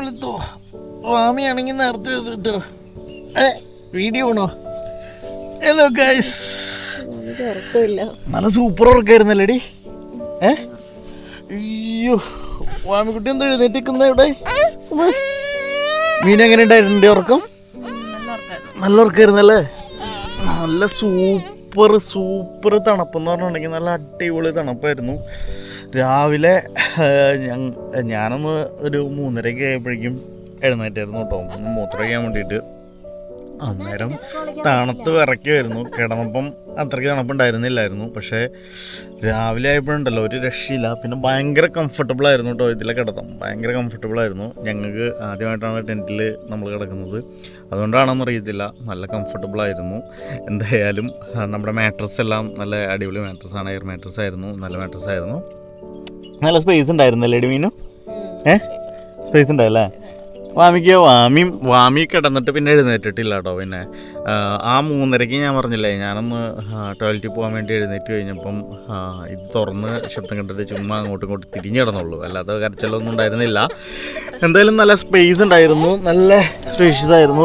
വെളുത്തു. സ്വാമിയാണെങ്കിൽ നേരത്തെ എഴുതിട്ടോ. വീഡിയോ ആണോ? ഹലോ ഗൈസ്, നല്ല സൂപ്പർ ഉറക്കായിരുന്നല്ലേടി. അയ്യോ, വാമിക്കുട്ടി എന്താ എഴുന്നേറ്റിക്കുന്ന ഇവിടെ? മീൻ എങ്ങനെ ഉണ്ടായിരുന്നു ഉറക്കം? നല്ല ഉറക്കായിരുന്നല്ലേ? നല്ല സൂപ്പർ തണുപ്പെന്ന് പറഞ്ഞിട്ടുണ്ടെങ്കിൽ നല്ല അടിപൊളി തണുപ്പായിരുന്നു. രാവിലെ ഞാനൊന്ന് ഒരു 3:30 ആയപ്പോഴേക്കും എഴുന്നേറ്റായിരുന്നു കേട്ടോ, ഒന്ന് മൂത്രമൊഴിക്കാൻ വേണ്ടിയിട്ട്. അന്നേരം തണുത്ത് വിറയ്ക്കുമായിരുന്നു. കിടന്നപ്പം അത്രയ്ക്ക് തണുപ്പുണ്ടായിരുന്നില്ലായിരുന്നു. പക്ഷേ രാവിലെ ആയപ്പോഴുണ്ടല്ലോ ഒരു രക്ഷയില്ല. പിന്നെ ഭയങ്കര കംഫർട്ടബിൾ ആയിരുന്നു കേട്ടോ ഇതിലെ കിടത്തം. ഭയങ്കര കംഫർട്ടബിൾ ആയിരുന്നു. ഞങ്ങൾക്ക് ആദ്യമായിട്ടാണ് ടെൻറ്റിൽ നമ്മൾ കിടക്കുന്നത്, അതുകൊണ്ടാണെന്ന് അറിയത്തില്ല, നല്ല കംഫർട്ടബിൾ ആയിരുന്നു. എന്തായാലും നമ്മുടെ മാട്രസ് എല്ലാം നല്ല അടിപൊളി മാട്രസ്സാണ്. എയർ മാട്രസ് ആയിരുന്നു, നല്ല മാട്രസ് ആയിരുന്നു. നല്ല സ്പേസ് ഉണ്ടായിരുന്നല്ലേ മീനു? സ്പേസ് ഉണ്ടായല്ലേ? വാമി കിടന്നിട്ട് പിന്നെ എഴുന്നേറ്റിട്ടില്ല കേട്ടോ. പിന്നെ ആ 3:30 ഞാൻ പറഞ്ഞില്ലേ, ഞാനൊന്ന് ടോയ്ലറ്റിൽ പോകാൻ വേണ്ടി എഴുന്നേറ്റ് കഴിഞ്ഞപ്പം ഇത് തുറന്ന് ശബ്ദം കണ്ടിട്ട് ചുമ്മാ അങ്ങോട്ടും ഇങ്ങോട്ടും തിരിഞ്ഞു കിടന്നുള്ളൂ, അല്ലാതെ കരച്ചിലൊന്നും ഉണ്ടായിരുന്നില്ല. എന്തായാലും നല്ല സ്പേസ് ഉണ്ടായിരുന്നു, നല്ല സ്പേഷ്യസ് ആയിരുന്നു.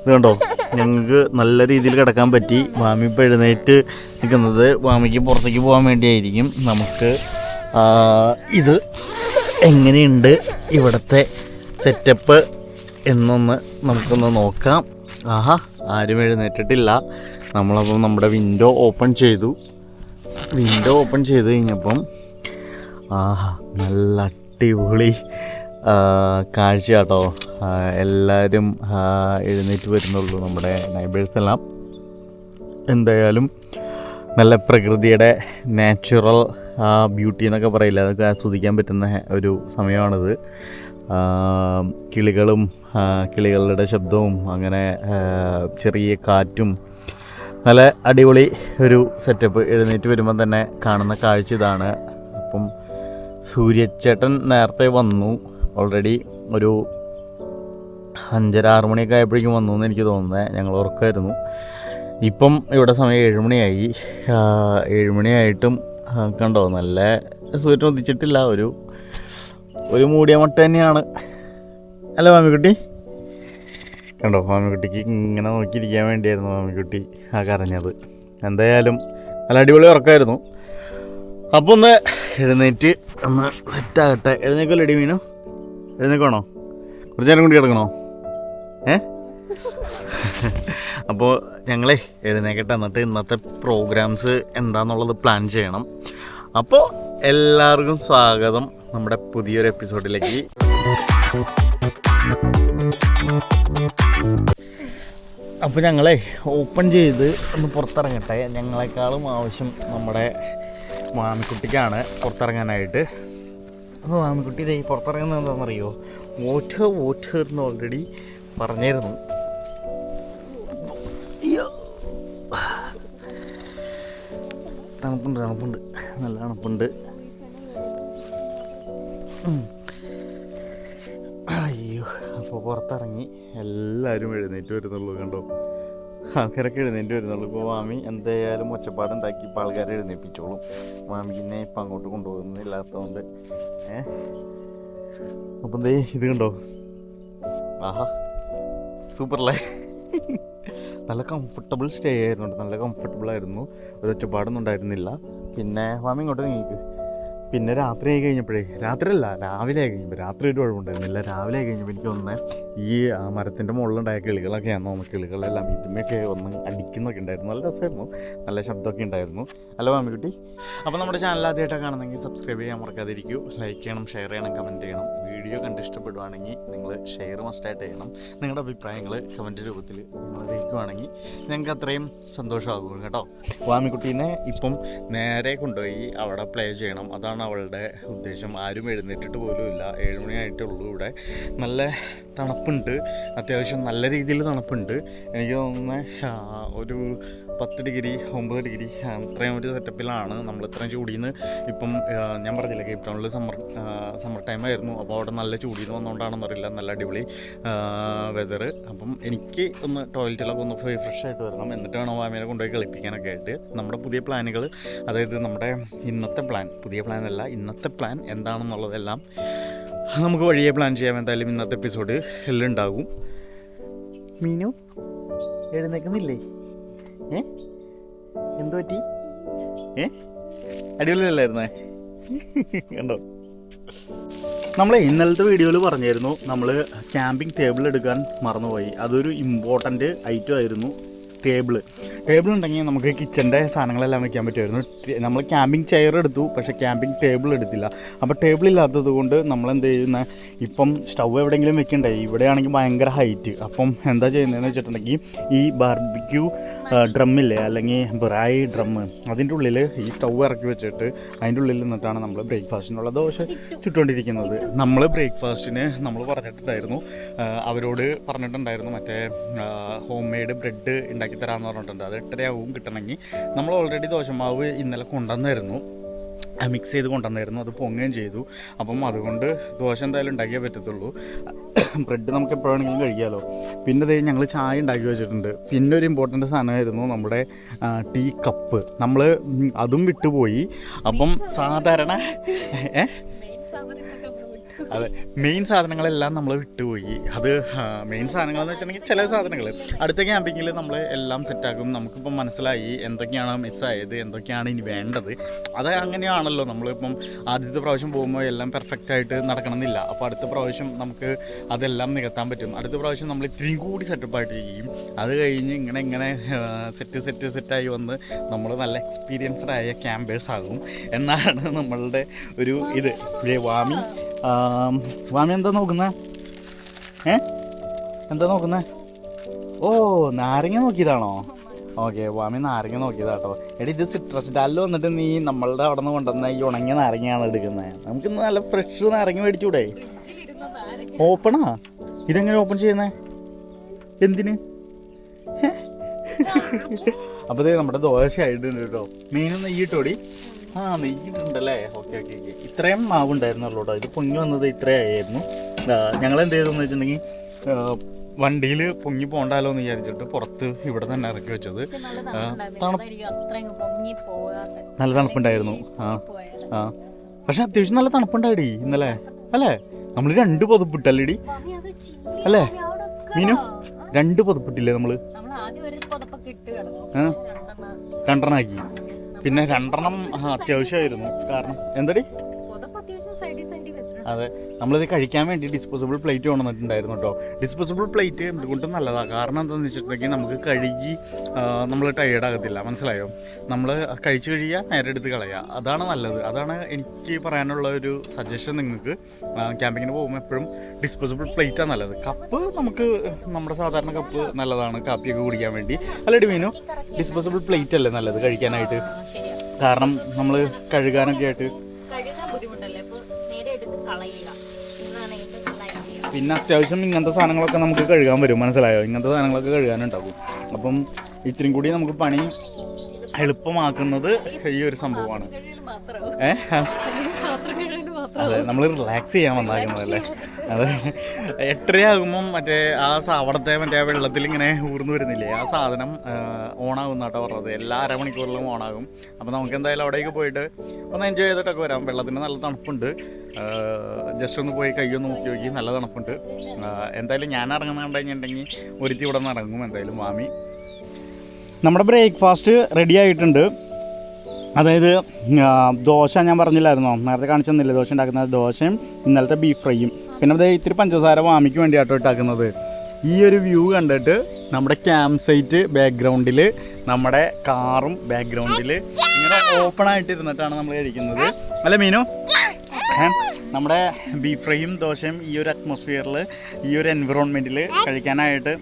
ഇത് കണ്ടോ, ഞങ്ങൾക്ക് നല്ല രീതിയിൽ കിടക്കാൻ പറ്റി. വാമി ഇപ്പോൾ എഴുന്നേറ്റ് നിൽക്കുന്നത് വാമിക്ക് പുറത്തേക്ക് പോകാൻ വേണ്ടിയായിരിക്കും. നമുക്ക് ഇത് എങ്ങനെയുണ്ട് ഇവിടുത്തെ സെറ്റപ്പ് എന്നൊന്ന് നമുക്കൊന്ന് നോക്കാം. ആരും എഴുന്നേറ്റിട്ടില്ല. നമ്മളപ്പം നമ്മുടെ വിൻഡോ ഓപ്പൺ ചെയ്തു കഴിഞ്ഞപ്പം നല്ല അടിപൊളി കാഴ്ച കേട്ടോ. എല്ലാവരും എഴുന്നേറ്റ് വരുന്നുള്ളൂ, നമ്മുടെ നൈബേഴ്സ് എല്ലാം. എന്തായാലും നല്ല പ്രകൃതിയുടെ നാച്ചുറൽ ബ്യൂട്ടി എന്നൊക്കെ പറയില്ല, അതൊക്കെ ആസ്വദിക്കാൻ പറ്റുന്ന ഒരു സമയമാണിത്. കിളികളുടെ ശബ്ദവും അങ്ങനെ ചെറിയ കാറ്റും, നല്ല അടിപൊളി ഒരു സെറ്റപ്പ്. എഴുന്നേറ്റ് വരുമ്പം തന്നെ കാണുന്ന കാഴ്ച ഇതാണ്. അപ്പം സൂര്യചേട്ടൻ നേരത്തെ വന്നു, ഓൾറെഡി ഒരു 5:30-6 മണിയൊക്കെ ആയപ്പോഴേക്കും വന്നു എന്ന് എനിക്ക് തോന്നുന്നത്. ഞങ്ങൾ ഉറക്കമായിരുന്നു. ഇപ്പം ഇവിടെ സമയം 7 മണിയായി. 7 മണിയായിട്ടും കണ്ടോ, നല്ല സൂര്യൻ ഉദിച്ചിട്ടില്ല. ഒരു മൂടിയ മട്ട തന്നെയാണ് അല്ല മാമിക്കുട്ടി? കണ്ടോ, മാമിക്കുട്ടിക്ക് ഇങ്ങനെ നോക്കിയിരിക്കാൻ വേണ്ടിയായിരുന്നു മാമിക്കുട്ടി കരഞ്ഞത്. എന്തായാലും നല്ല അടിപൊളി ഉറക്കമായിരുന്നു. അപ്പോൾ ഒന്ന് എഴുന്നേറ്റ് ഒന്ന് സെറ്റാകട്ടെ. എഴുന്നേക്കല്ലോ എടി മീനു? എഴുന്നേക്കണോ? കുറച്ച് നേരം കൂടി കിടക്കണോ? അപ്പോൾ ഞങ്ങളെ എഴുന്നേക്കട്ടെ, എന്നിട്ട് ഇന്നത്തെ പ്രോഗ്രാംസ് എന്താണെന്നുള്ളത് പ്ലാൻ ചെയ്യണം. അപ്പോൾ എല്ലാവർക്കും സ്വാഗതം നമ്മുടെ പുതിയൊരു എപ്പിസോഡിലേക്ക്. അപ്പോൾ ഞങ്ങളെ ഓപ്പൺ ചെയ്ത് ഒന്ന് പുറത്തിറങ്ങട്ടെ. ഞങ്ങളെക്കാളും ആവശ്യം നമ്മുടെ മാമിക്കുട്ടിക്കാണ് പുറത്തിറങ്ങാനായിട്ട്. അപ്പോൾ മാമിക്കുട്ടി ഇതേ പുറത്തിറങ്ങുന്നത് എന്താണെന്നറിയോ? വാട്ടർ എന്ന് ഓൾറെഡി പറഞ്ഞിരുന്നു. തണുപ്പുണ്ട്, നല്ല തണുപ്പുണ്ട്. അയ്യോ, അപ്പോൾ പുറത്തിറങ്ങി എല്ലാവരും എഴുന്നേറ്റ് വരുന്നുള്ളൂ. കണ്ടോ, ആൾക്കാരൊക്കെ എഴുന്നേറ്റ് വരുന്നുള്ളൂ. ഇപ്പോൾ മാമി എന്തായാലും ഒച്ചപ്പാടുണ്ടാക്കി ഇപ്പോൾ ആൾക്കാരെ എഴുന്നേൽപ്പിച്ചോളും. മാമിനെ ഇപ്പം അങ്ങോട്ട് കൊണ്ടുപോകുന്നില്ലാത്തതുകൊണ്ട്. അപ്പം എന്തേ ഇത് കണ്ടോ, സൂപ്പറല്ലേ? നല്ല കംഫർട്ടബിൾ സ്റ്റേ ആയിരുന്നു, നല്ല കംഫർട്ടബിൾ ആയിരുന്നു. ഒരു ഒച്ചപ്പാടൊന്നും ഉണ്ടായിരുന്നില്ല. പിന്നെ മാമി ഇങ്ങോട്ട് നീക്ക്. പിന്നെ രാത്രി ആയി കഴിഞ്ഞപ്പോഴേ, രാവിലെ ആയി കഴിഞ്ഞപ്പോൾ, രാത്രി ഒരു കുഴപ്പമുണ്ടായിരുന്നില്ല. രാവിലെ ആയി കഴിഞ്ഞപ്പോൾ എനിക്ക് തോന്നുന്നത് ഈ മരത്തിൻ്റെ മുകളിലുണ്ടായ കിളികളൊക്കെയാണെന്ന് തോന്നുന്നു. കിളികളെല്ലാം ഇതുമൊക്കെ ഒന്ന് അടിക്കുന്നൊക്കെ ഉണ്ടായിരുന്നു. നല്ല രസമായിരുന്നു, നല്ല ശബ്ദമൊക്കെ ഉണ്ടായിരുന്നു. ഹലോ മാമിക്കുട്ടി. അപ്പോൾ നമ്മുടെ ചാനൽ ആദ്യമായിട്ടാണ് കാണുന്നെങ്കിൽ സബ്സ്ക്രൈബ് ചെയ്യാൻ മറക്കാതിരിക്കൂ. ലൈക്ക് ചെയ്യണം, ഷെയർ ചെയ്യണം, കമൻറ്റ് ചെയ്യണം. വീഡിയോ കണ്ട് ഇഷ്ടപ്പെടുവാണെങ്കിൽ നിങ്ങൾ ഷെയർ മസ്റ്റായിട്ട് ചെയ്യണം. നിങ്ങളുടെ അഭിപ്രായങ്ങൾ കമൻറ്റ് രൂപത്തിൽ നിങ്ങൾ അറിയിക്കുവാണെങ്കിൽ ഞങ്ങൾക്ക് അത്രയും സന്തോഷമാകും കേട്ടോ. മാമിക്കുട്ടീനെ ഇപ്പം നേരെ കൊണ്ടുപോയി അവിടെ പ്ലേ ചെയ്യണം, അതാണ് അവളുടെ ഉദ്ദേശം. ആരും എഴുന്നേറ്റിട്ട് പോലും ഇല്ല. 7 മണിയായിട്ടുള്ളൂ. ഇവിടെ നല്ല തണുപ്പുണ്ട്, അത്യാവശ്യം നല്ല രീതിയിൽ തണുപ്പുണ്ട്. എനിക്ക് തോന്നുന്നത് ഒരു 10 ഡിഗ്രി 9 ഡിഗ്രി അത്രയും ഒരു സെറ്റപ്പിലാണ് നമ്മൾ. ഇത്രയും ചൂടിന്ന് ഇപ്പം ഞാൻ പറഞ്ഞില്ല, കേപ്പ് ടൗണിൽ സമ്മർ ടൈം ആയിരുന്നു. അപ്പോൾ അവിടെ നല്ല ചൂടിന്ന് വന്നുകൊണ്ടാണെന്ന് അറിയില്ല, നല്ല അടിപൊളി വെതർ. അപ്പം എനിക്ക് ഒന്ന് ടോയ്ലറ്റിലൊക്കെ ഒന്ന് ഫ്രഷ് ആയിട്ട് വരണം, എന്നിട്ട് വേണം വാമിനെ കൊണ്ടുപോയി കളിപ്പിക്കാനൊക്കെ ആയിട്ട്. നമ്മുടെ പുതിയ പ്ലാനുകൾ, അതായത് നമ്മുടെ ഇന്നത്തെ പ്ലാൻ, പുതിയ പ്ലാനല്ല, ഇന്നത്തെ പ്ലാൻ എന്താണെന്നുള്ളതെല്ലാം നമുക്ക് വഴിയെ പ്ലാൻ ചെയ്യാം. എന്തായാലും ഇന്നത്തെ എപ്പിസോഡ് എല്ലാം ഉണ്ടാകും. മീനു എഴുന്നേക്കുന്നില്ലേ? എന്തോ പറ്റി? അടിപൊളിയല്ലായിരുന്നേ? കണ്ടോ, നമ്മൾ ഇന്നലത്തെ വീഡിയോയിൽ പറഞ്ഞായിരുന്നു നമ്മൾ ക്യാമ്പിംഗ് ടേബിൾ എടുക്കാൻ മറന്നുപോയി. അതൊരു ഇമ്പോർട്ടൻ്റ് ഐറ്റം ആയിരുന്നു. ടേബിൾ ഉണ്ടെങ്കിൽ നമുക്ക് കിച്ചൻ്റെ സാധനങ്ങളെല്ലാം വെക്കാൻ പറ്റുമായിരുന്നു. നമ്മൾ ക്യാമ്പിംഗ് ചെയർ എടുത്തു, പക്ഷേ ക്യാമ്പിംഗ് ടേബിൾ എടുത്തില്ല. അപ്പോൾ ടേബിൾ ഇല്ലാത്തത് കൊണ്ട് നമ്മൾ എന്ത് ചെയ്യുന്ന, ഇപ്പം സ്റ്റൗ എവിടെയെങ്കിലും വെക്കണ്ടേ? ഇവിടെയാണെങ്കിൽ ഭയങ്കര ഹൈറ്റ്. അപ്പം എന്താ ചെയ്യുന്നതെന്ന് വെച്ചിട്ടുണ്ടെങ്കിൽ ഈ ബാർബിക്യൂ ഡ്രമ്മില്ലേ, അല്ലെങ്കിൽ ബ്രായ് ഡ്രം, അതിൻ്റെ ഉള്ളിൽ ഈ സ്റ്റൗ ഇറക്കി വെച്ചിട്ട് അതിൻ്റെ ഉള്ളിൽ നിന്നിട്ടാണ് നമ്മൾ ബ്രേക്ക്ഫാസ്റ്റിനുള്ള ദോശ ചുട്ടുകൊണ്ടിരിക്കുന്നത്. നമ്മൾ ബ്രേക്ക്ഫാസ്റ്റിന് നമ്മൾ പറഞ്ഞിട്ടുണ്ടായിരുന്നു, അവരോട് പറഞ്ഞിട്ടുണ്ടായിരുന്നു മറ്റേ ഹോം മെയ്ഡ് ബ്രെഡ് ഉണ്ടാക്കി തരാമെന്ന് പറഞ്ഞിട്ടുണ്ട്. അത് 8:30 കിട്ടണമെങ്കിൽ. നമ്മൾ ഓൾറെഡി ദോശമാവ് ഇന്നലെ കൊണ്ടുവന്നായിരുന്നു, മിക്സ് ചെയ്ത് കൊണ്ടുവന്നായിരുന്നു. അത് പൊങ്ങുകയും ചെയ്തു. അപ്പം അതുകൊണ്ട് ദോശ എന്തായാലും ഉണ്ടാക്കിയേ പറ്റത്തുള്ളൂ. ബ്രെഡ് നമുക്ക് എപ്പോഴാണെങ്കിലും കഴിക്കാമല്ലോ. പിന്നെ അതേ ഞങ്ങൾ ചായ ഉണ്ടാക്കി വെച്ചിട്ടുണ്ട്. പിന്നെ ഒരു ഇമ്പോർട്ടൻ്റ് സാധനമായിരുന്നു നമ്മുടെ ടീ കപ്പ്. നമ്മൾ അതും വിട്ടുപോയി. അപ്പം സാധാരണ അതെ, മെയിൻ സാധനങ്ങളെല്ലാം നമ്മൾ വിട്ടുപോയി. അത് മെയിൻ സാധനങ്ങളെന്ന് വെച്ചിട്ടുണ്ടെങ്കിൽ ചില സാധനങ്ങൾ അടുത്ത ക്യാമ്പിങ്ങിൽ നമ്മൾ എല്ലാം സെറ്റാക്കും. നമുക്കിപ്പം മനസ്സിലായി എന്തൊക്കെയാണ് മിസ്സായത്, എന്തൊക്കെയാണ് ഇനി വേണ്ടത്. അത് അങ്ങനെയാണല്ലോ, നമ്മളിപ്പം ആദ്യത്തെ പ്രാവശ്യം പോകുമ്പോൾ എല്ലാം പെർഫെക്റ്റായിട്ട് നടക്കണമെന്നില്ല. അപ്പോൾ അടുത്ത പ്രാവശ്യം നമുക്ക് അതെല്ലാം നികത്താൻ പറ്റും. അടുത്ത പ്രാവശ്യം നമ്മൾ ഇത്രയും കൂടി സെറ്റപ്പായിട്ട് ചെയ്യും. അത് കഴിഞ്ഞ് ഇങ്ങനെ സെറ്റായി വന്ന് നമ്മൾ നല്ല എക്സ്പീരിയൻസ്ഡ് ആയ ക്യാമ്പേഴ്സ് ആകും എന്നാണ് നമ്മളുടെ ഒരു ഇത്. വാമി എന്താ നോക്കുന്നേ? എന്താ നോക്കുന്നേ? ഓ, നാരങ്ങ നോക്കിയതാണോ? ഓക്കെ, വാമി നാരങ്ങ നോക്കിയതാട്ടോ. എടി, ഇത് സിട്രസ് ഡാലിൽ വന്നിട്ട് നീ നമ്മളുടെ അവിടെ നിന്ന് കൊണ്ടുവന്ന ഈ ഉണങ്ങിയ നാരങ്ങയാണ് എടുക്കുന്നത്. നമുക്ക് നല്ല ഫ്രഷ് നാരങ്ങ മേടിച്ചൂടെ? ഓപ്പണാ? ഇതെങ്ങനെ ഓപ്പൺ ചെയ്യുന്നേ? എന്തിന്? അപ്പോൾ നമ്മുടെ ദോശ ആയിട്ടുണ്ട് കേട്ടോ. മീനും നെയ്യിട്ടോടി? നെയ്യിട്ടുണ്ടല്ലേ? ഓക്കെ. ഇത്രയും മാവുണ്ടായിരുന്നുള്ളൂ കേട്ടോ. ഇത് പൊങ്ങി വന്നത് ഇത്രയായിരുന്നു. ഞങ്ങൾ എന്ത് ചെയ്തെന്ന് വെച്ചിട്ടുണ്ടെങ്കിൽ വണ്ടിയിൽ പൊങ്ങി പോകണ്ടല്ലോ എന്ന് വിചാരിച്ചിട്ട് പുറത്ത് ഇവിടെ തന്നെ ഇറക്കി വെച്ചത്. നല്ല തണുപ്പുണ്ടായിരുന്നു. പക്ഷെ അത്യാവശ്യം നല്ല തണുപ്പുണ്ടായിടി ഇന്നലെ, അല്ലേ? നമ്മൾ 2 പുതപ്പിട്ടല്ലേടി, അല്ലേ മീനു? 2 പുതപ്പിട്ടില്ലേ നമ്മള്? 2 ആക്കി. പിന്നെ 2 അത്യാവശ്യമായിരുന്നു. കാരണം എന്തടി? അതെ, നമ്മളിത് കഴിക്കാൻ വേണ്ടി ഡിസ്പോസിബിൾ പ്ലേറ്റ് കൊണ്ടുവന്നിട്ടുണ്ടായിരുന്നു കേട്ടോ. ഡിസ്പോസിബിൾ പ്ലേറ്റ് എന്തുകൊണ്ടും നല്ലതാണ്. കാരണം എന്താണെന്ന് വെച്ചിട്ടുണ്ടെങ്കിൽ നമുക്ക് കഴുകി നമ്മൾ ടയേർഡാകത്തില്ല. മനസ്സിലായോ? നമ്മൾ കഴിച്ച് കഴിയുക, നേരെ എടുത്ത് കളയുക, അതാണ് നല്ലത്. അതാണ് എനിക്ക് പറയാനുള്ള ഒരു സജഷൻ നിങ്ങൾക്ക്. ക്യാമ്പിങ്ങിന് പോകുമ്പോൾ എപ്പോഴും ഡിസ്പോസിബിൾ പ്ലേറ്റാണ് നല്ലത്. കപ്പ് നമുക്ക് നമ്മുടെ സാധാരണ കപ്പ് നല്ലതാണ് കാപ്പിയൊക്കെ കുടിക്കാൻ വേണ്ടി. അല്ലടി മീനു, ഡിസ്പോസിബിൾ പ്ലേറ്റ് അല്ലേ നല്ലത് കഴിക്കാനായിട്ട്? കാരണം നമ്മൾ കഴുകാനൊക്കെ ആയിട്ട് പിന്നെ അത്യാവശ്യം ഇങ്ങനത്തെ സാധനങ്ങളൊക്കെ നമുക്ക് കഴുകാൻ വരും. മനസ്സിലായോ? ഇങ്ങനത്തെ സാധനങ്ങളൊക്കെ കഴുകാനുണ്ടാവും. അപ്പം ഇത്രയും കൂടി നമുക്ക് പണി എളുപ്പമാക്കുന്നത് ഈ ഒരു സംഭവമാണ്. അതെ, നമ്മൾ റിലാക്സ് ചെയ്യാൻ വന്നാക്കുന്നതല്ലേ. അതെ, 8:30 ആകുമ്പം മറ്റേ അവിടുത്തെ മറ്റേ വെള്ളത്തിൽ ഇങ്ങനെ ഊർന്നു വരുന്നില്ലേ, ആ സാധനം ഓണാകും എന്നാട്ടോ പറഞ്ഞത്. എല്ലാ അരമണിക്കൂറിലും ഓണാകും. അപ്പോൾ നമുക്ക് എന്തായാലും അവിടേക്ക് പോയിട്ട് ഒന്ന് എൻജോയ് ചെയ്തിട്ടൊക്കെ വരാം. വെള്ളത്തിന് നല്ല തണുപ്പുണ്ട്. ജസ്റ്റ് ഒന്ന് പോയി കൈയൊന്ന് നോക്കി നോക്കി, നല്ല തണുപ്പുണ്ട്. എന്തായാലും ഞാൻ ഇറങ്ങുന്ന കഴിഞ്ഞിട്ടുണ്ടെങ്കിൽ ഒരുത്തി ഇവിടെ നിന്ന് ഇറങ്ങും എന്തായാലും. വാമി നമ്മുടെ ബ്രേക്ക്ഫാസ്റ്റ് റെഡി ആയിട്ടുണ്ട്. അതായത് ദോശ ഞാൻ പറഞ്ഞില്ലായിരുന്നോ, നേരത്തെ കാണിച്ചെന്നില്ലേ ദോശ ഉണ്ടാക്കുന്നത്? ദോശയും ഇന്നലത്തെ ബീഫ് ഫ്രൈയും. പിന്നെ അത് ഇത്തിരി പഞ്ചസാര വാമിക്ക് വേണ്ടിയാട്ടോ ഇട്ടാക്കുന്നത്. ഈ ഒരു വ്യൂ കണ്ടിട്ട് നമ്മുടെ ക്യാമ്പ് സൈറ്റ് ബാക്ക്ഗ്രൗണ്ടിൽ, നമ്മുടെ കാറും ബാക്ക്ഗ്രൗണ്ടിൽ ഇങ്ങനെ ഓപ്പൺ ആയിട്ട് ഇരുന്നിട്ടാണ് നമ്മൾ കഴിക്കുന്നത്. അല്ലേ മീനു? നമ്മുടെ ബീഫ് ഫ്രൈയും ദോശയും ഈ ഒരു അറ്റ്മോസ്ഫിയറിൽ, ഈ ഒരു എൻവിറോൺമെൻറ്റിൽ കഴിക്കാനായിട്ട്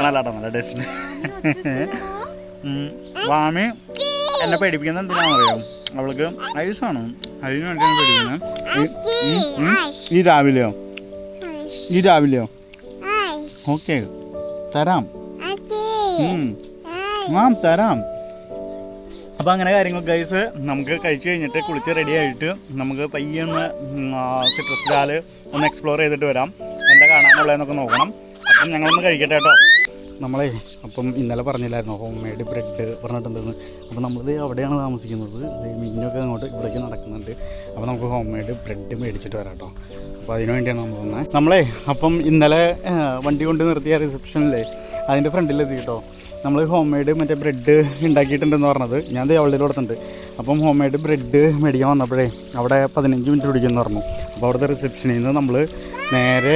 നല്ല ടേസ്റ്റ് ഉണ്ട്. വാമി എന്നെ പേടിപ്പിക്കുന്നത് എന്തിനാണെന്നറിയാം? അവൾക്ക് ഐസാണ്, അതിന് വേണ്ടിയാണ് പേടിക്കുന്നത്. ഈ രാവിലെയോ? ഓക്കെ, തരാം. തരാം. അപ്പോൾ അങ്ങനെ കാര്യങ്ങൾ ഗൈസ്. നമുക്ക് കഴിച്ച് കഴിഞ്ഞിട്ട് കുളിച്ച് റെഡി ആയിട്ട് നമുക്ക് പയ്യെ ഒന്ന് സിട്രസ് ഡാൽ ഒന്ന് എക്സ്പ്ലോർ ചെയ്തിട്ട് വരാം. എന്താ കാണാനുള്ളതെന്നൊക്കെ നോക്കണം. അപ്പം ഞങ്ങളൊന്ന് കഴിക്കട്ടെ കേട്ടോ. നമ്മളെ അപ്പം ഇന്നലെ പറഞ്ഞില്ലായിരുന്നു ഹോം മെയ്ഡ് ബ്രെഡ് പറഞ്ഞിട്ടുണ്ടെന്ന്. അപ്പോൾ നമ്മളിത് അവിടെയാണ് താമസിക്കുന്നത്. മീനൊക്കെ അങ്ങോട്ട് ഇവിടേക്ക് നടക്കുന്നുണ്ട്. അപ്പോൾ നമുക്ക് ഹോം മെയ്ഡ് ബ്രെഡ് മേടിച്ചിട്ട് വരാം കേട്ടോ. അപ്പോൾ അതിന് വേണ്ടിയാണ് നമ്മൾ വന്നത്. നമ്മളെ അപ്പം ഇന്നലെ വണ്ടി കൊണ്ട് നിർത്തിയ റിസപ്ഷനിലെ അതിൻ്റെ ഫ്രണ്ടിലെത്തി കേട്ടോ. നമ്മൾ ഹോം മെയ്ഡ് മറ്റേ ബ്രെഡ് ഉണ്ടാക്കിയിട്ടുണ്ടെന്ന് പറഞ്ഞത് ഞാൻ അവളുടെ കൊടുത്തിട്ടുണ്ട്. അപ്പം ഹോം മെയ്ഡ് ബ്രെഡ് മേടിക്കാൻ വന്നപ്പോഴേ അവിടെ 15 മിനിറ്റ് പിടിക്കുമെന്ന് പറഞ്ഞു. അപ്പോൾ അവിടുത്തെ റിസപ്ഷനിൽ നിന്ന് നമ്മൾ നേരെ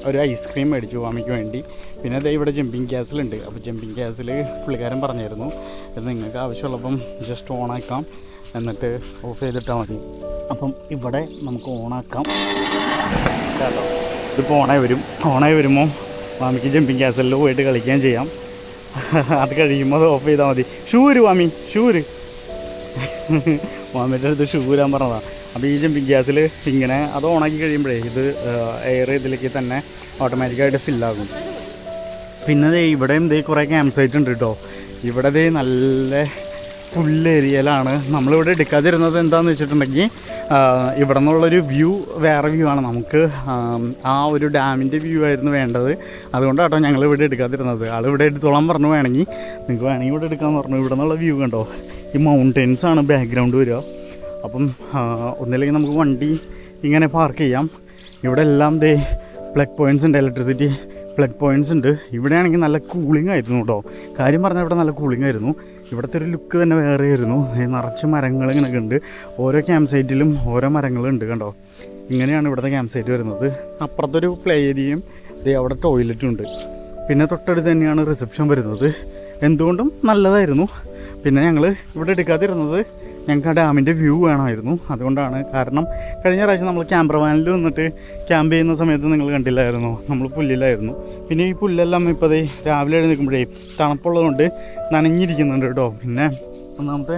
ഒരു ഐസ്ക്രീം മേടിച്ചു വാമിക്ക് വേണ്ടി. പിന്നെ അതേ ഇവിടെ ജമ്പിങ് ഗ്യാസിലുണ്ട്. അപ്പോൾ ജമ്പിങ് ഗ്യാസിൽ പുള്ളിക്കാരൻ പറഞ്ഞായിരുന്നു ഇത് നിങ്ങൾക്ക് ആവശ്യമുള്ളപ്പം ജസ്റ്റ് ഓണാക്കാം, എന്നിട്ട് ഓഫ് ചെയ്തിട്ടാൽ മതി. അപ്പം ഇവിടെ നമുക്ക് ഓണാക്കാം കേട്ടോ. ഇതിപ്പോൾ ഓണായി വരുമ്പോൾ വാമിക്ക് ജമ്പിങ് ഗ്യാസിൽ പോയിട്ട് കളിക്കുകയും ചെയ്യാം. അത് കഴിയുമ്പോൾ അത് ഓഫ് ചെയ്താൽ മതി. ഷൂര് വാമി, ഷൂര് വാമിൻ്റെ അടുത്ത് ഷൂ വരാൻ പറഞ്ഞതാണ്. അപ്പോൾ ഈ ജമ്പിങ് ഗ്യാസിൽ ഇങ്ങനെ അത് ഓണാക്കി കഴിയുമ്പോഴേ ഇത് എയർ ഇതിലേക്ക് തന്നെ ഓട്ടോമാറ്റിക്കായിട്ട് ഫില്ലാകും. പിന്നെ ദേ ഇവിടെയും ദേ കുറേ ക്യാമ്പ് സൈറ്റ് ഉണ്ട് കേട്ടോ. ഇവിടെ ദേ നല്ല പുല്ലേരിയയിലാണ്. നമ്മളിവിടെ എടുക്കാതിരുന്നത് എന്താണെന്ന് വെച്ചിട്ടുണ്ടെങ്കിൽ ഇവിടെ നിന്നുള്ളൊരു വ്യൂ വേറെ വ്യൂ ആണ്. നമുക്ക് ആ ഒരു ഡാമിൻ്റെ വ്യൂ ആയിരുന്നു വേണ്ടത്. അതുകൊണ്ടാട്ടോ ഞങ്ങളിവിടെ എടുക്കാതിരുന്നത്. ആളിവിടെ എടുത്തോളാൻ പറഞ്ഞു, വേണമെങ്കിൽ നിങ്ങൾക്ക് വേണമെങ്കിൽ ഇവിടെ എടുക്കാമെന്ന് പറഞ്ഞു. ഇവിടെ നിന്നുള്ള വ്യൂ കണ്ടോ, ഈ മൗണ്ടെയ്ൻസാണ് ബാക്ക്ഗ്രൗണ്ട് വരിക. അപ്പം ഒന്നില്ലെങ്കിൽ നമുക്ക് വണ്ടി ഇങ്ങനെ പാർക്ക് ചെയ്യാം. ഇവിടെ എല്ലാം ദേ പ്ലഗ് പോയിൻറ്റ്സ് ഉണ്ട്, ഇലക്ട്രിസിറ്റി പ്ലഗ് പോയിൻറ്റ്സ് ഉണ്ട്. ഇവിടെയാണെങ്കിൽ നല്ല കൂളിംഗ് ആയിരുന്നു കേട്ടോ. കാര്യം പറഞ്ഞാൽ ഇവിടെ നല്ല കൂളിംഗ് ആയിരുന്നു. ഇവിടുത്തെ ഒരു ലുക്ക് തന്നെ വേറെ ആയിരുന്നു. നിറച്ച് മരങ്ങൾ ഇങ്ങനെയൊക്കെ ഉണ്ട്. ഓരോ ക്യാമ്പ് സൈറ്റിലും ഓരോ മരങ്ങളുണ്ട് കണ്ടോ. ഇങ്ങനെയാണ് ഇവിടുത്തെ ക്യാമ്പ് സൈറ്റ് വരുന്നത്. അപ്പുറത്തൊരു പ്ലേ ഏരിയയും അവിടെ ടോയ്ലറ്റും ഉണ്ട്. പിന്നെ തൊട്ടടുത്ത് തന്നെയാണ് റിസപ്ഷൻ വരുന്നത്. എന്തുകൊണ്ടും നല്ലതായിരുന്നു. പിന്നെ ഞങ്ങൾ ഇവിടെ എടുക്കാതിരുന്നത് ഞങ്ങൾക്ക് ആ ഡാമിൻ്റെ വ്യൂ വേണമായിരുന്നു. അതുകൊണ്ടാണ്. കാരണം കഴിഞ്ഞ പ്രാവശ്യം നമ്മൾ ക്യാമ്പർ വാനിൽ വന്നിട്ട് ക്യാമ്പ് ചെയ്യുന്ന സമയത്ത് നിങ്ങൾ കണ്ടില്ലായിരുന്നു, നമ്മൾ പുല്ലിലായിരുന്നു. പിന്നെ ഈ പുല്ലെല്ലാം ഇപ്പോൾ അതേ രാവിലെ എഴുന്നേൽക്കുമ്പോഴേ തണുപ്പുള്ളതുകൊണ്ട് നനഞ്ഞിരിക്കുന്നുണ്ട് കേട്ടോ. പിന്നെ ഒന്നാമത്തെ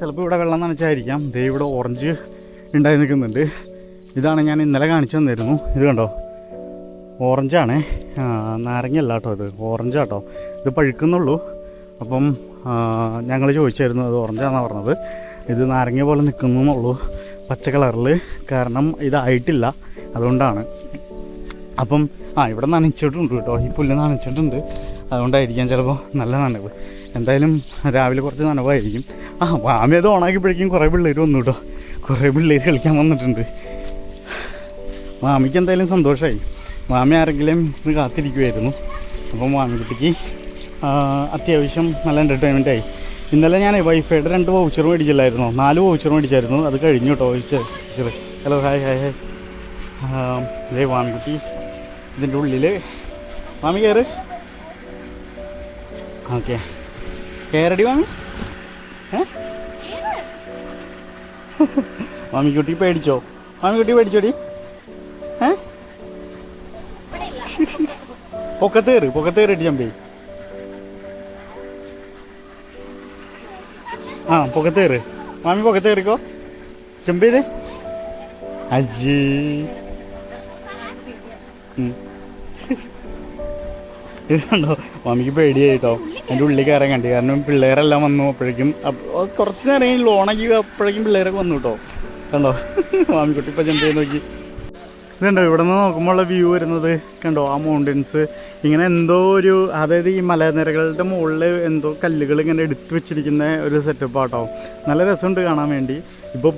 ചിലപ്പോൾ ഇവിടെ വെള്ളം നനച്ചായിരിക്കാം. ദേ ഇവിടെ ഓറഞ്ച് ഉണ്ടായി നിൽക്കുന്നുണ്ട്. ഇതാണ് ഞാൻ ഇന്നലെ കാണിച്ചു തന്നിരുന്നു. ഇത് കണ്ടോ, ഓറഞ്ചാണേ, നാരങ്ങയല്ല കേട്ടോ, ഇത് ഓറഞ്ചാട്ടോ. ഇത് പഴുക്കുന്നുള്ളൂ. അപ്പം ഞങ്ങൾ ചോദിച്ചായിരുന്നു, അത് ഓറഞ്ചാണെന്നാണ് പറഞ്ഞത്. ഇത് നാരങ്ങ പോലെ നിൽക്കുന്നുള്ളൂ പച്ച കളറിൽ. കാരണം ഇതായിട്ടില്ല, അതുകൊണ്ടാണ്. അപ്പം ഇവിടെ നനച്ചിട്ടുണ്ട് കേട്ടോ. ഈ പുല്ല് നനച്ചിട്ടുണ്ട്, അതുകൊണ്ടായിരിക്കാം ചിലപ്പോൾ നല്ല നനവ്. എന്തായാലും രാവിലെ കുറച്ച് നനവായിരിക്കും. വാമി അത് ഓണാക്കിയപ്പോഴേക്കും കുറേ പിള്ളേർ വന്നു കേട്ടോ. കുറേ പിള്ളേർ കളിക്കാൻ വന്നിട്ടുണ്ട്. മാമിക്ക് എന്തായാലും സന്തോഷമായി. മാമി ആരെങ്കിലും ഇത് കാത്തിരിക്കുമായിരുന്നു. അപ്പം മാമിക്കുട്ടിക്ക് അത്യാവശ്യം നല്ല എൻ്റർടൈൻമെൻറ്റായി. ഇന്നലെ ഞാൻ വൈഫൈയുടെ 2 വൗച്ചർ മേടിച്ചില്ലായിരുന്നു, 4 വൗച്ചർ മേടിച്ചായിരുന്നു. അത് കഴിഞ്ഞു കേട്ടോ voucher. Hello, hi hi hi. ഇതേ മാമിക്കുട്ടി ഇതിൻ്റെ ഉള്ളിൽ. മാമി കയറ്. ഓക്കെ, കയറടി മാമി. മാമിക്കുട്ടി പേടിച്ചോ? മാമിക്കുട്ടി പേടിച്ചോടി? പൊക്കത്തേറിട്ട് ചമ്പി. പൊക്കത്തേറ് മാമി, പൊക്കത്തേറിക്കോ, ജമ്പ് ചെയ്തേ. അജി ഇത് കണ്ടോ, മാമിക്ക് പേടിയായിട്ടോ. എൻ്റെ ഉള്ളിൽ കയറാൻ കണ്ടി. കാരണം പിള്ളേരെല്ലാം വന്നു. അപ്പോഴേക്കും കുറച്ച് നേരം ലോണാക്കി അപ്പോഴേക്കും പിള്ളേരൊക്കെ വന്നു കേട്ടോ. കണ്ടോ മാമിക്കുട്ടി ഇപ്പോൾ ജമ്പ് ചെയ്ത് നോക്കി. ഇതുണ്ടോ, ഇവിടെ നിന്ന് നോക്കുമ്പോൾ ഉള്ള വ്യൂ വരുന്നത് കണ്ടോ, ആ മൗണ്ടൻസ് ഇങ്ങനെ എന്തോ ഒരു, അതായത് ഈ മലനിരകളുടെ മുകളിൽ എന്തോ കല്ലുകൾ ഇങ്ങനെ എടുത്തു വെച്ചിരിക്കുന്ന ഒരു സെറ്റപ്പ് ആട്ടോ. നല്ല രസമുണ്ട് കാണാൻ വേണ്ടി. ഇപ്പോൾ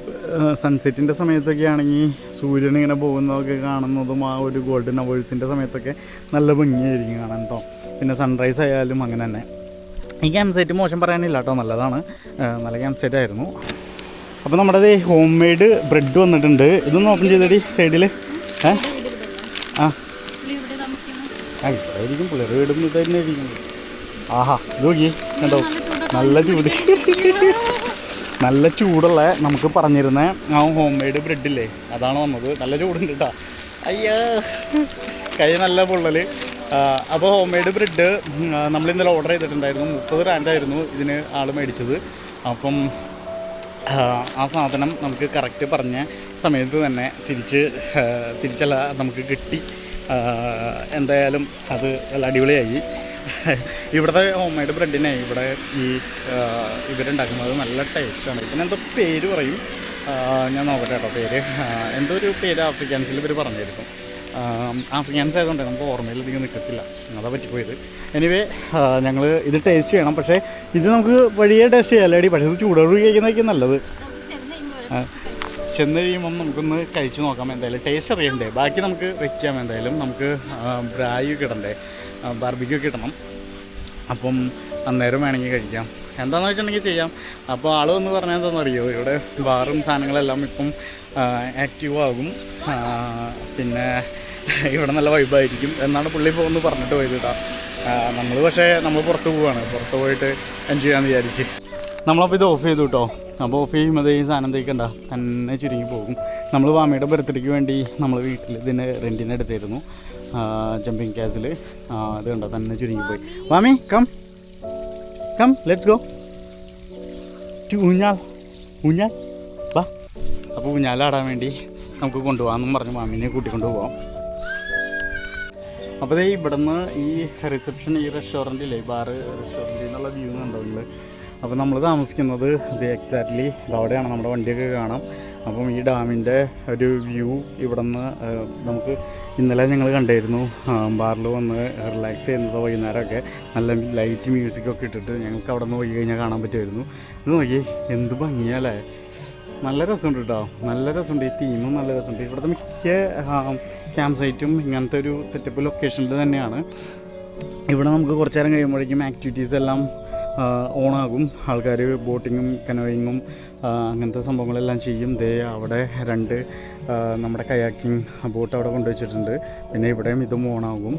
സൺസെറ്റിൻ്റെ സമയത്തൊക്കെ ആണെങ്കിൽ സൂര്യൻ ഇങ്ങനെ പോകുന്നതൊക്കെ കാണുന്നതും ആ ഒരു ഗോൾഡൻ അവേഴ്സിൻ്റെ സമയത്തൊക്കെ നല്ല ഭംഗിയായിരിക്കും കാണാൻ കേട്ടോ. പിന്നെ സൺറൈസ് ആയാലും അങ്ങനെ തന്നെ. ഈ ക്യാമ്പ് സൈറ്റ് മോശം പറയാനില്ല കേട്ടോ, നല്ലതാണ്. നല്ല ക്യാമ്പ് സൈറ്റ് ആയിരുന്നു. അപ്പോൾ നമ്മുടെ ഹോം മെയ്ഡ് ബ്രെഡ് വന്നിട്ടുണ്ട്. ഇതൊന്ന് ഓപ്പൺ ചെയ്തടി സൈഡിൽ. ഇതായിരിക്കും പിള്ളേർ വീടും തന്നെ ആയിരിക്കും. ആഹാ, ഇത് നോക്കി കണ്ടോ, നല്ല ചൂട്. നല്ല ചൂടുള്ള നമുക്ക് പറഞ്ഞിരുന്ന ആ ഹോം മെയ്ഡ് ബ്രെഡില്ലേ, അതാണ് വന്നത്. നല്ല ചൂടുണ്ട് കേട്ടോ. അയ്യോ, കൈ നല്ല പൊള്ളൽ. അപ്പോൾ ഹോം മെയ്ഡ് ബ്രെഡ് നമ്മൾ ഇന്നലെ ഓർഡർ ചെയ്തിട്ടുണ്ടായിരുന്നു. 30 റാൻഡായിരുന്നു ഇതിന് ആൾ മേടിച്ചത്. അപ്പം ആ സാധനം നമുക്ക് കറക്റ്റ് പറഞ്ഞ സമയത്ത് തന്നെ തിരിച്ചല്ല നമുക്ക് കിട്ടി. എന്തായാലും അത് നല്ല അടിപൊളിയായി. ഇവിടുത്തെ ഹോം മെയ്ഡ് ബ്രെഡിനെ ഇവിടെ ഇവരുണ്ടാക്കുന്നത് നല്ല ടേസ്റ്റാണ്. ഇതിനെന്തോ പേര് പറയും, ഞാൻ നോക്കട്ടെ കേട്ടോ പേര്. എന്തോ ഒരു പേര് ആഫ്രിക്കൻസിൽ ഇവർ പറഞ്ഞിരുന്നു. ആഫ്രിക്കൻസ് ആയതുകൊണ്ട് നമുക്ക് ഓർമ്മയിൽ അധികം നിൽക്കത്തില്ല, അതാ പറ്റിപ്പോയത്. എനിവേ ഞങ്ങൾ ഇത് ടേസ്റ്റ് ചെയ്യണം. പക്ഷേ ഇത് നമുക്ക് വഴിയെ ടേസ്റ്റ് ചെയ്യാം അല്ലേടി, പക്ഷേ ഇത് ചൂടോട് കഴിക്കുന്നതൊക്കെ നല്ലത്. ചെന്ന് കഴിയുമ്പം നമുക്കൊന്ന് കഴിച്ചു നോക്കാം. എന്തായാലും ടേസ്റ്റ് അറിയണ്ടേ, ബാക്കി നമുക്ക് വെക്കാം. എന്തായാലും നമുക്ക് ബ്രായ് കിടണ്ടേ, ബാർബിക്യൂ കിട്ടണം. അപ്പം അന്നേരം വേണമെങ്കിൽ കഴിക്കാം. എന്താണെന്ന് വെച്ചിട്ടുണ്ടെങ്കിൽ ചെയ്യാം. അപ്പോൾ ആൾ വന്ന് പറഞ്ഞാൽ എന്താണെന്നറിയോ, ഇവിടെ ബാറും സാധനങ്ങളെല്ലാം ഇപ്പം ആക്റ്റീവ് ആകും, പിന്നെ ഇവിടെ നല്ല വൈബായിരിക്കും എന്നാണ് പുള്ളി പോകുന്നു പറഞ്ഞിട്ട് പോയത് കേട്ടോ. നമ്മൾ പുറത്ത് പോവുകയാണ്, പുറത്ത് പോയിട്ട് എൻജോയ് ചെയ്യാമെന്ന് വിചാരിച്ച്. നമ്മളപ്പോൾ ഇത് ഓഫ് ചെയ്തു കേട്ടോ. അപ്പോൾ ഓഫ് ചെയ്യുമ്പോൾ ഈ സാധനം തേക്കണ്ട തന്നെ ചുരുങ്ങി പോകും. നമ്മൾ വാമിയുടെ ബർത്ത്ഡേക്ക് വേണ്ടി നമ്മൾ വീട്ടിൽ ഇതിന് റെൻറ്റിന് എടുത്തായിരുന്നു ജമ്പിങ് ക്യാസിൽ. ഇത് കണ്ടോ തന്നെ ചുരുങ്ങിപ്പോയി. വാമി come come let's go to ഊഞ്ഞാൽ വാ. അപ്പോൾ ഊഞ്ഞാലാടാൻ വേണ്ടി നമുക്ക് കൊണ്ടുപോകാമെന്നും പറഞ്ഞ് മാമീനെ കൂട്ടിക്കൊണ്ട് പോവാം. അപ്പോൾ ദേ ഇവിടുന്ന് ഈ റിസപ്ഷൻ, ഈ റെസ്റ്റോറൻറ്റില്ലേ, ബാറ് റെസ്റ്റോറൻറ്റിൽ നിന്നുള്ള വ്യൂ ഉണ്ടോ നിങ്ങൾ? അപ്പോൾ നമ്മൾ താമസിക്കുന്നത് ഇത് എക്സാക്ട്ലി ഇതവിടെയാണ്. നമ്മുടെ വണ്ടിയൊക്കെ കാണാം. അപ്പം ഈ ഡാമിൻ്റെ ഒരു വ്യൂ ഇവിടുന്ന് നമുക്ക് ഇന്നലെ ഞങ്ങൾ കണ്ടായിരുന്നു. ബാറിൽ വന്ന് റിലാക്സ് ചെയ്യുന്നത് വൈകുന്നേരമൊക്കെ നല്ല ലൈറ്റ് മ്യൂസിക്കൊക്കെ ഇട്ടിട്ട് ഞങ്ങൾക്ക് അവിടെ നിന്ന് പോയി കഴിഞ്ഞാൽ കാണാൻ പറ്റുമായിരുന്നു. ഇത് നോക്കി എന്ത് ഭംഗിയല്ലേ, നല്ല രസമുണ്ട് കേട്ടോ, നല്ല രസമുണ്ട്. ഈ തീമും നല്ല രസമുണ്ട്. ഇവിടുത്തെ മിക്ക ക്യാമ്പ് സൈറ്റും ഇങ്ങനത്തെ ഒരു സെറ്റപ്പ് ലൊക്കേഷനിൽ തന്നെയാണ്. ഇവിടെ നമുക്ക് കുറച്ച് നേരം കഴിയുമ്പോഴേക്കും ആക്ടിവിറ്റീസ് എല്ലാം ഓണാകും. ആൾക്കാർ ബോട്ടിങ്ങും കനോയിങ്ങും അങ്ങനത്തെ സംഭവങ്ങളെല്ലാം ചെയ്യും. ദേ അവിടെ 2 നമ്മുടെ കയാക്കിങ് ബോട്ട് അവിടെ കൊണ്ടുവച്ചിട്ടുണ്ട്. പിന്നെ ഇവിടെയും ഇതും ഓണാകും.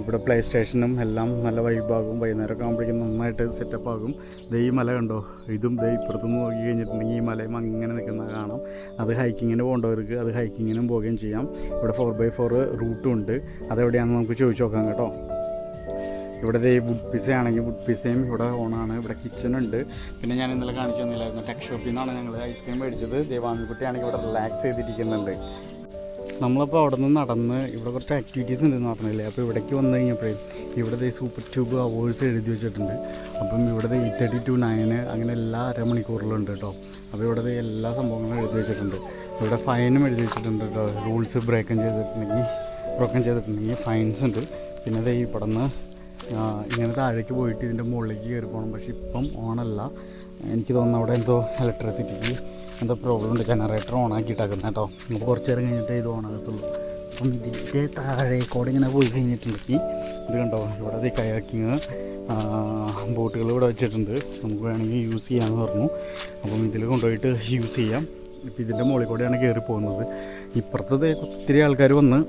ഇവിടെ പ്ലേ സ്റ്റേഷനും എല്ലാം നല്ല വൈബാകും. വൈകുന്നേരമൊക്കെ ആകുമ്പോഴേക്കും നന്നായിട്ട് സെറ്റപ്പ് ആകും. ദേ ഈ മല കണ്ടോ, ഇതും ദേ ഇപ്പുറത്തുനിന്ന് നോക്കി കഴിഞ്ഞിട്ടുണ്ടെങ്കിൽ ഈ മലയും അങ്ങനെ നിൽക്കുന്ന കാണാം. അത് ഹൈക്കിങ്ങിന് പോകേണ്ടവർക്ക് അത് ഹൈക്കിങ്ങിനും പോവുകയും ചെയ്യാം. ഇവിടെ 4x4 റൂട്ടും ഉണ്ട്. അതെവിടെയാണെന്ന് നമുക്ക് ചോദിച്ചു നോക്കാം കേട്ടോ. ഇവിടെ വുഡ് പിസ ആണെങ്കിൽ വുഡ് പിസയും ഇവിടെ ഓണാണ്. ഇവിടെ കിച്ചണുണ്ട്. പിന്നെ ഞാൻ ഇന്നലെ കാണിച്ചു തന്നില്ലായിരുന്നു, ടെക് ഷോപ്പിൽ നിന്നാണ് ഞങ്ങൾ ഐസ്ക്രീം മേടിച്ചത്. ദേവാമിക്കുട്ടിയാണെങ്കിൽ ഇവിടെ റിലാക്സ് ചെയ്തിരിക്കുന്നുണ്ട്. നമ്മളപ്പോൾ അവിടെ നിന്ന് നടന്ന് ഇവിടെ കുറച്ച് ആക്ടിവിറ്റീസ് ഉണ്ടെന്ന് പറഞ്ഞില്ലേ. അപ്പോൾ ഇവിടേക്ക് വന്നു കഴിഞ്ഞപ്പോഴേ ഇവിടെ സൂപ്പർ ട്യൂബ് അവേഴ്സ് എഴുതി വെച്ചിട്ടുണ്ട്. അപ്പം ഇവിടെ 8:30 to 9 അങ്ങനെ എല്ലാ അരമണിക്കൂറിലും ഉണ്ട് കേട്ടോ. അപ്പോൾ ഇവിടെ എല്ലാ സംഭവങ്ങളും എഴുതി വെച്ചിട്ടുണ്ട്. ഇവിടെ ഫൈനും എഴുതി വെച്ചിട്ടുണ്ട് കേട്ടോ. റൂൾസ് ബ്രോക്കൺ ചെയ്തിട്ടുണ്ടെങ്കിൽ ഫൈൻസ് ഉണ്ട്. പിന്നെ ഈ പടന്ന് ഇങ്ങനെ താഴേക്ക് പോയിട്ട് ഇതിൻ്റെ മുകളിലേക്ക് കയറി പോകണം. പക്ഷെ ഇപ്പം ഓണല്ല, എനിക്ക് തോന്നുന്നു അവിടെ എന്തോ ഇലക്ട്രിസിറ്റിക്ക് എന്തോ പ്രോബ്ലം ഉണ്ട്. ജനറേറ്റർ ഓണാക്കിയിട്ടാക്കുന്നത് കേട്ടോ. നമുക്ക് കുറച്ച് നേരം കഴിഞ്ഞിട്ടേ ഇത് ഓണാകത്തുള്ളൂ. അപ്പം ഇതിൻ്റെ താഴേക്കോടെ ഇങ്ങനെ പോയി കഴിഞ്ഞിട്ടുണ്ടെങ്കിൽ ഇത് കണ്ടോ, ഇവിടെ കയാക്കിങ് ബോട്ടുകൾ ഇവിടെ വെച്ചിട്ടുണ്ട്. നമുക്ക് വേണമെങ്കിൽ യൂസ് ചെയ്യാമെന്ന് പറഞ്ഞു. അപ്പം ഇതിൽ കൊണ്ടുപോയിട്ട് യൂസ് ചെയ്യാം. ഇപ്പം ഇതിൻ്റെ മുകളിൽ കൂടെയാണ് കയറി പോകുന്നത്. ഇപ്പുറത്തത് ഒത്തിരി ആൾക്കാർ വന്ന്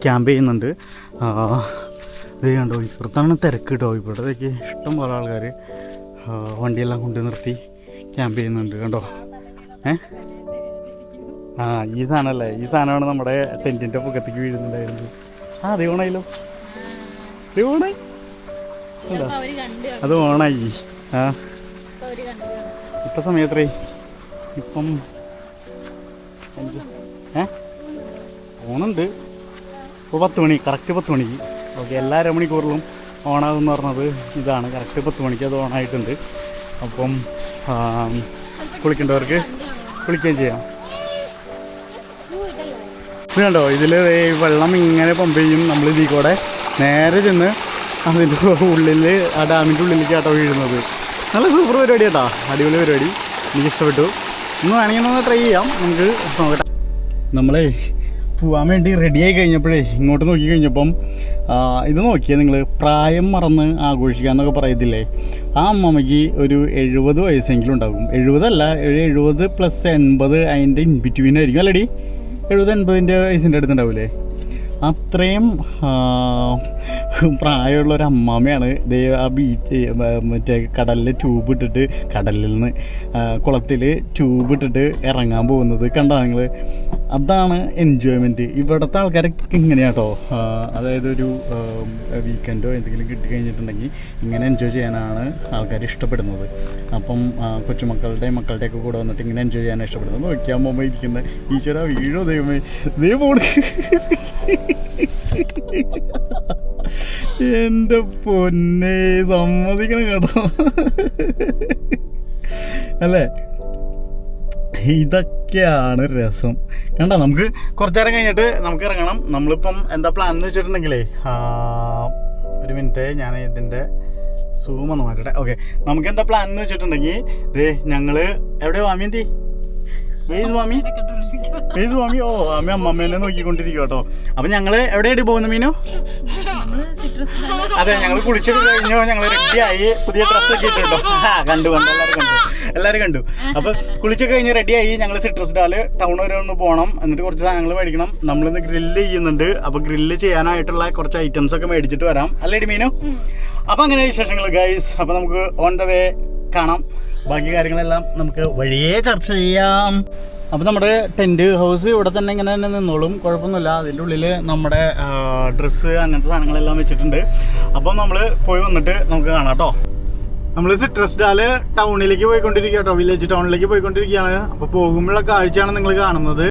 ക്യാമ്പ് ചെയ്യുന്നുണ്ട്. ഇത് കണ്ടോ, ഇപ്പുറത്താണ് തിരക്ക് കേട്ടോ. ഇവിടത്തേക്ക് ഇഷ്ടം പോലെ ആൾക്കാർ വണ്ടിയെല്ലാം കൊണ്ട് നിർത്തി ക്യാമ്പ് ചെയ്യുന്നുണ്ട് കണ്ടോ. ഈ സാധനമല്ലേ, ഈ സാധനമാണ് നമ്മുടെ ടെൻറ്റിൻ്റെ പുറത്തേക്ക് വീഴുന്നുണ്ടായിരുന്നത്. അത് ഓണായില്ലോ, ഓണായി അത് ഓണായി. ഇപ്പം സമയത്രേ, ഇപ്പം ഓണുണ്ട്. ഇപ്പോൾ 10 മണി, കറക്റ്റ് 10 മണിക്ക്. ഓക്കെ, എല്ലാ അരമണിക്കൂറിലും ഓണാകുമെന്ന് പറഞ്ഞത് ഇതാണ്. കറക്റ്റ് 10 മണിക്ക് അത് ഓണായിട്ടുണ്ട്. അപ്പം കുളിക്കേണ്ടവർക്ക് കുളിക്കുകയും ചെയ്യാം. ഇത് കണ്ടോ, ഇതിൽ വെള്ളം ഇങ്ങനെ പമ്പ് ചെയ്യും. നമ്മൾ ഇതിൽ കൂടെ നേരെ ചെന്ന് അതിൻ്റെ ഉള്ളിൽ, ആ ഡാമിൻ്റെ ഉള്ളിലേക്ക് ആട്ടോ വീഴുന്നത്. നല്ല സൂപ്പർ പരിപാടി കേട്ടോ, അടിപൊളി പരിപാടി, എനിക്ക് ഇഷ്ടപ്പെട്ടു. ഒന്ന് വേണമെങ്കിൽ ഒന്ന് ട്രൈ ചെയ്യാം, നമുക്ക് നോക്കട്ടെ. നമ്മളെ പോകാൻ വേണ്ടി റെഡിയായി കഴിഞ്ഞപ്പോഴേ ഇങ്ങോട്ട് നോക്കി കഴിഞ്ഞപ്പം ഇത് നോക്കിയാൽ നിങ്ങൾ പ്രായം മറന്ന് ആഘോഷിക്കാമെന്നൊക്കെ പറയത്തില്ലേ. ആ അമ്മമ്മയ്ക്ക് ഒരു 70 വയസ്സെങ്കിലും ഉണ്ടാകും. 70 അല്ല, 70 + 80 അതിൻ്റെ ഇൻ ബിറ്റ്വീൻ ആയിരിക്കും അല്ലേടി. 70-80 വയസ്സിൻ്റെ അടുത്തുണ്ടാവില്ലേ. അത്രയും പ്രായമുള്ളൊരു അമ്മാമ്മയാണ്. ആ ബീച്ച് മറ്റേ കടലിൽ ട്യൂബ് ഇട്ടിട്ട്, കടലിൽ നിന്ന് കുളത്തിൽ ട്യൂബ് ഇട്ടിട്ട് ഇറങ്ങാൻ പോകുന്നത് കണ്ടോ നിങ്ങൾ. അതാണ് എൻജോയ്മെൻറ്റ്. ഇവിടുത്തെ ആൾക്കാരൊക്കെ ഇങ്ങനെയാട്ടോ. അതായത് ഒരു വീക്കെൻഡോ എന്തെങ്കിലും കിട്ടിക്കഴിഞ്ഞിട്ടുണ്ടെങ്കിൽ ഇങ്ങനെ എൻജോയ് ചെയ്യാനാണ് ആൾക്കാർ ഇഷ്ടപ്പെടുന്നത്. അപ്പം മക്കളുടെയൊക്കെ കൂടെ വന്നിട്ട് ഇങ്ങനെ എൻജോയ് ചെയ്യാനാണ് ഇഷ്ടപ്പെടുന്നത്. നോക്കിയാൽ പോകുമ്പോൾ ഇരിക്കുന്ന ഈശ്വര വീഴോ ദൈവമേ, ദൈവം പോണ്. എൻ്റെ പൊന്നെ, സമ്മതിക്കണം കേട്ടോ അല്ലേ. ഇതൊക്കെയാണ് രസം. കണ്ടോ, നമുക്ക് കുറച്ചു നേരം കഴിഞ്ഞിട്ട് നമുക്ക് ഇറങ്ങണം. നമ്മളിപ്പം എന്താ പ്ലാൻ എന്ന് വെച്ചിട്ടുണ്ടെങ്കിലേ, ഒരു മിനിറ്റ് ഞാൻ ഇതിൻ്റെ സൂം ഒന്ന് മാറ്റട്ടെ. ഓക്കെ, നമുക്ക് എന്താ പ്ലാൻ എന്ന് വെച്ചിട്ടുണ്ടെങ്കിൽ ദേ ഞങ്ങൾ എവിടെ വാമി എന്തി സ്വാമി സ്വാമി ഓ ആമി അമ്മമ്മേനെ നോക്കിക്കൊണ്ടിരിക്കും കേട്ടോ. അപ്പം ഞങ്ങൾ എവിടെയായിട്ട് പോകുന്നു മീനു? അതെ, ഞങ്ങൾ കുളിച്ചൊക്കെ കഴിഞ്ഞോ, ഞങ്ങൾ റെഡിയായി, പുതിയ ഡ്രസ്സൊക്കെ ഇട്ടോ. കണ്ടു എല്ലാവരും കണ്ടു. അപ്പം കുളിച്ചൊക്കെ കഴിഞ്ഞ് റെഡിയായി. ഞങ്ങൾ സിട്രസ് ഡാല് ടൗൺ വരെ ഒന്ന് പോകണം, എന്നിട്ട് കുറച്ച് സാധനങ്ങൾ മേടിക്കണം. നമ്മളിന്ന് ഗ്രില്ല് ചെയ്യുന്നുണ്ട്. അപ്പോൾ ഗ്രില്ല് ചെയ്യാനായിട്ടുള്ള കുറച്ച് ഐറ്റംസ് ഒക്കെ മേടിച്ചിട്ട് വരാം, അല്ലേടി മീനു? അപ്പം അങ്ങനെ വിശേഷങ്ങൾ ഗൈസ്. അപ്പം നമുക്ക് ഓൺ ദ വേ കാണാം. ബാക്കി കാര്യങ്ങളെല്ലാം നമുക്ക് വഴിയേ ചർച്ച ചെയ്യാം. അപ്പോൾ നമ്മുടെ ടെൻറ്റ് ഹൗസ് ഇവിടെ തന്നെ ഇങ്ങനെ തന്നെ നിന്നോളും, കുഴപ്പമൊന്നുമില്ല. അതിൻ്റെ ഉള്ളിൽ നമ്മുടെ ഡ്രസ്സ് അങ്ങനത്തെ സാധനങ്ങളെല്ലാം വെച്ചിട്ടുണ്ട്. അപ്പം നമ്മൾ പോയി വന്നിട്ട് നമുക്ക് കാണാം കേട്ടോ. നമ്മൾ സിട്രസ് ഡാല് ടൗണിലേക്ക് പോയിക്കൊണ്ടിരിക്കുക കേട്ടോ, വില്ലേജ് ടൗണിലേക്ക് പോയിക്കൊണ്ടിരിക്കുകയാണ്. അപ്പോൾ പോകുമ്പോഴുള്ള കാഴ്ചയാണ് നിങ്ങൾ കാണുന്നത്.